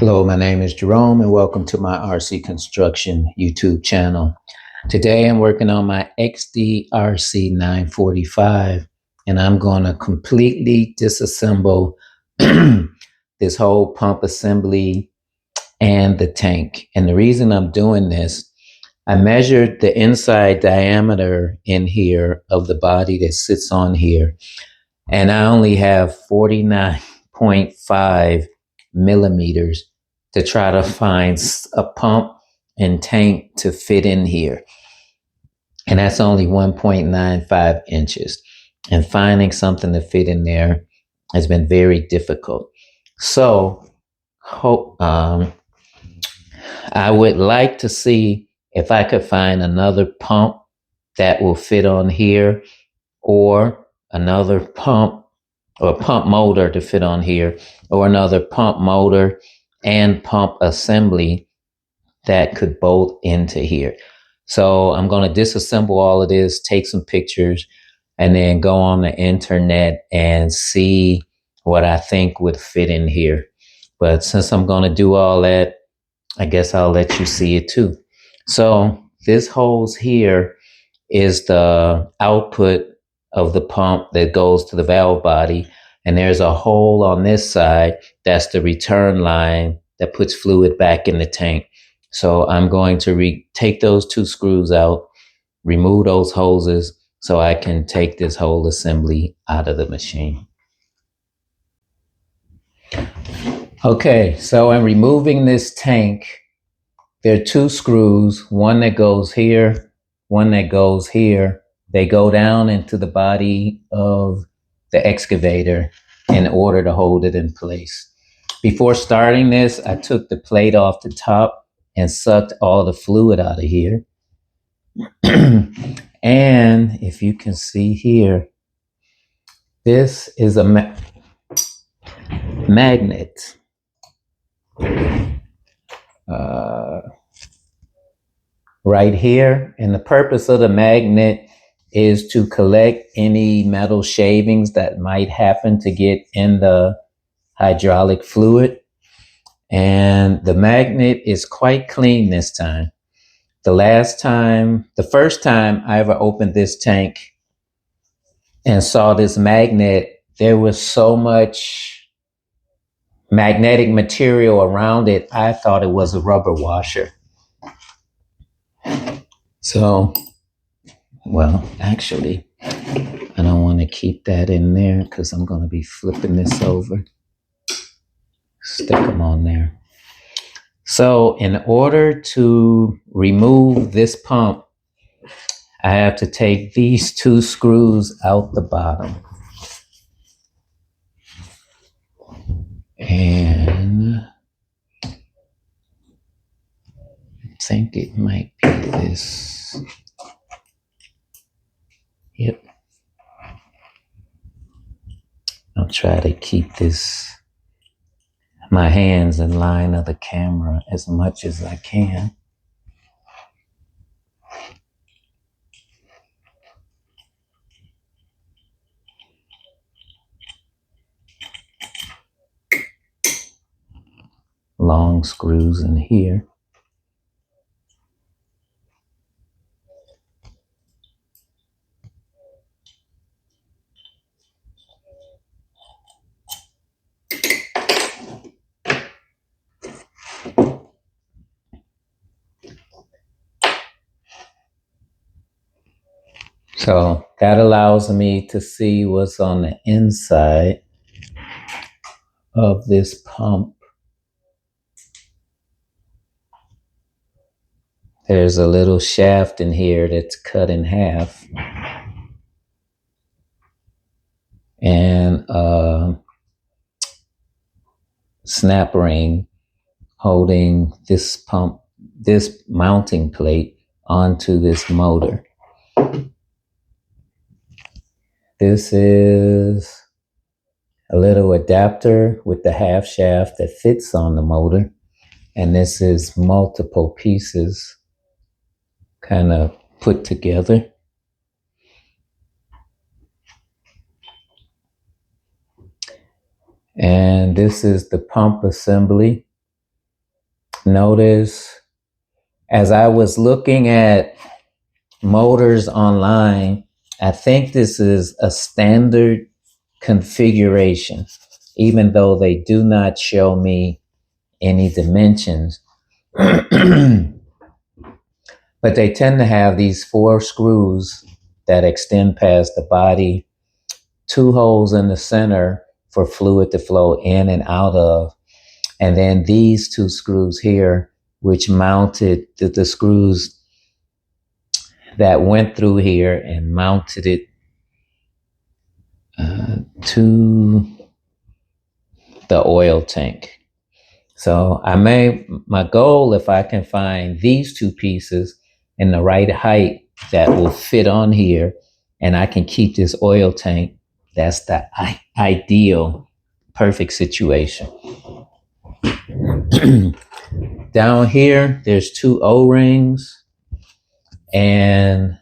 Hello, my name is Jerome and welcome to my RC Construction YouTube channel. Today I'm working on my XDRC 945 and I'm going to completely disassemble this whole pump assembly and the tank. And the reason I'm doing this, I measured the inside diameter in here of the body that sits on here, and I only have 49.5 millimeters to try to find a pump and tank to fit in here. And that's only 1.95 inches. And finding something to fit in there has been very difficult. So I would like to see if I could find another pump that will fit on here, or another pump or pump motor to fit on here, or another pump motor and pump assembly that could bolt into here. So I'm going to disassemble all of this, take some pictures, and then go on the internet and see what I think would fit in here. But since I'm going to do all that, I guess I'll let you see it too. So this hose here is the output of the pump that goes to the valve body, and there's a hole on this side that's the return line that puts fluid back in the tank. So I'm going to take those two screws out, remove those hoses, so I can take this whole assembly out of the machine. Okay, so I'm removing this tank. There are two screws, one that goes here, one that goes here. They go down into the body of the excavator in order to hold it in place. Before starting this, I took the plate off the top and sucked all the fluid out of here. And if you can see here, this is a magnet. Right here, and the purpose of the magnet is to collect any metal shavings that might happen to get in the hydraulic fluid. And the magnet is quite clean this time. The first time I ever opened this tank and saw this magnet, there was so much magnetic material around it, I thought it was a rubber washer. So, well, actually, I don't want to keep that in there because I'm going to be flipping this over. Stick them on there. So in order to remove this pump, I have to take these two screws out the bottom. And I think it might be this. Yep. I'll try to keep my hands in line of the camera as much as I can. Long screws in here. So that allows me to see what's on the inside of this pump. There's a little shaft in here that's cut in half, and a snap ring holding this pump, this mounting plate onto this motor. This is a little adapter with the half shaft that fits on the motor, and this is multiple pieces kind of put together. And this is the pump assembly. Notice as I was looking at motors online, I think this is a standard configuration, even though they do not show me any dimensions. But they tend to have these 4 screws that extend past the body, 2 holes in the center for fluid to flow in and out of, and then these 2 screws here, which mounted the screws that went through here and mounted it to the oil tank. So my goal, if I can find these 2 pieces in the right height that will fit on here, and I can keep this oil tank, that's the ideal, perfect situation. Down here, there's 2 O-rings, and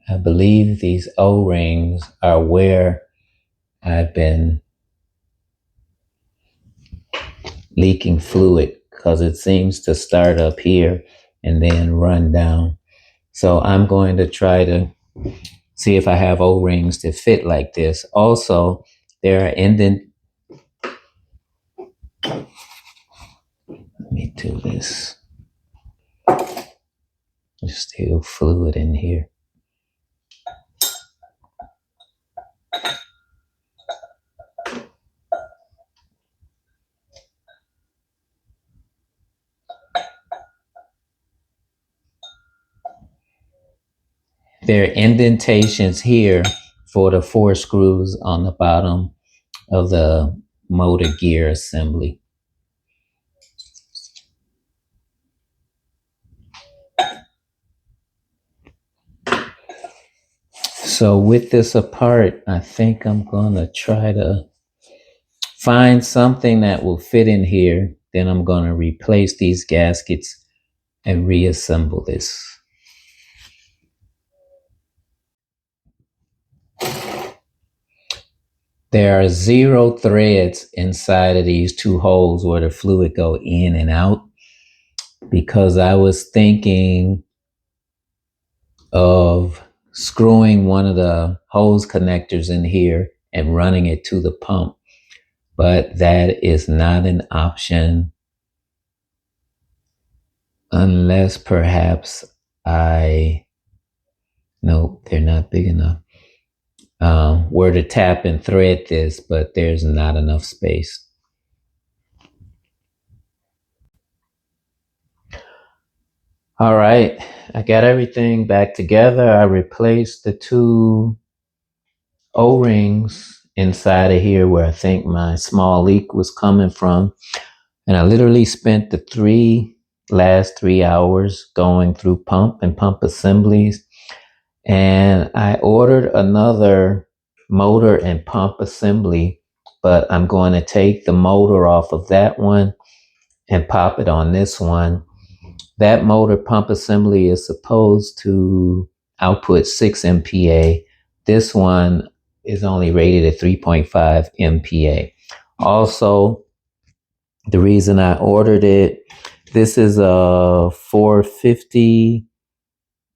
I believe these O-rings are where I've been leaking fluid, because it seems to start up here and then run down. So I'm going to try to see if I have O-rings that fit like this. Also, there are let me do this. There's still fluid in here. There are indentations here for the 4 screws on the bottom of the motor gear assembly. So with this apart, I think I'm gonna try to find something that will fit in here. Then I'm gonna replace these gaskets and reassemble this. There are 0 threads inside of these 2 holes where the fluid go in and out, because I was thinking of screwing one of the hose connectors in here and running it to the pump, but that is not an option unless perhaps nope, they're not big enough. Were to tap and thread this, but there's not enough space. All right, I got everything back together. I replaced the 2 O-rings inside of here where I think my small leak was coming from. And I literally spent the last 3 hours going through pump and pump assemblies. And I ordered another motor and pump assembly, but I'm going to take the motor off of that one and pop it on this one. That motor pump assembly is supposed to output 6 MPa. This one is only rated at 3.5 MPa. Also, the reason I ordered it, this is a 450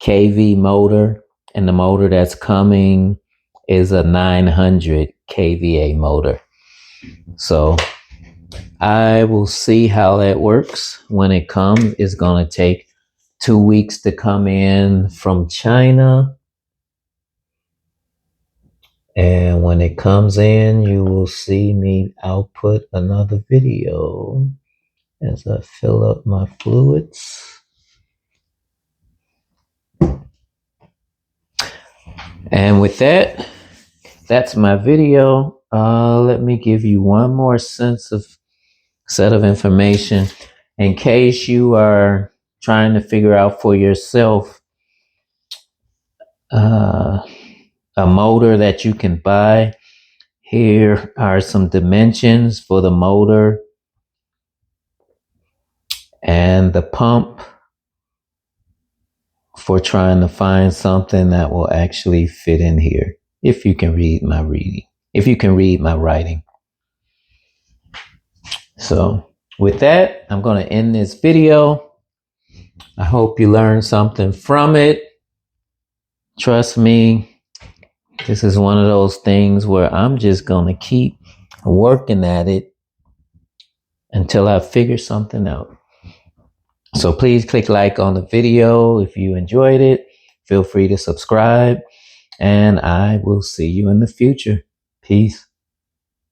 kV motor, and the motor that's coming is a 900 kVA motor. So I will see how that works when it comes. It's going to take 2 weeks to come in from China. And when it comes in, you will see me output another video as I fill up my fluids. And with that, that's my video. Let me give you one more set of information in case you are trying to figure out for yourself a motor that you can buy. Here are some dimensions for the motor and the pump for trying to find something that will actually fit in here. If you can read my writing. So With that, I'm going to end this video. I hope you learned something from it. Trust me, this is one of those things where I'm just going to keep working at it until I figure something out. So please click like on the video if you enjoyed it. Feel free to subscribe, and I will see you in the future. Peace.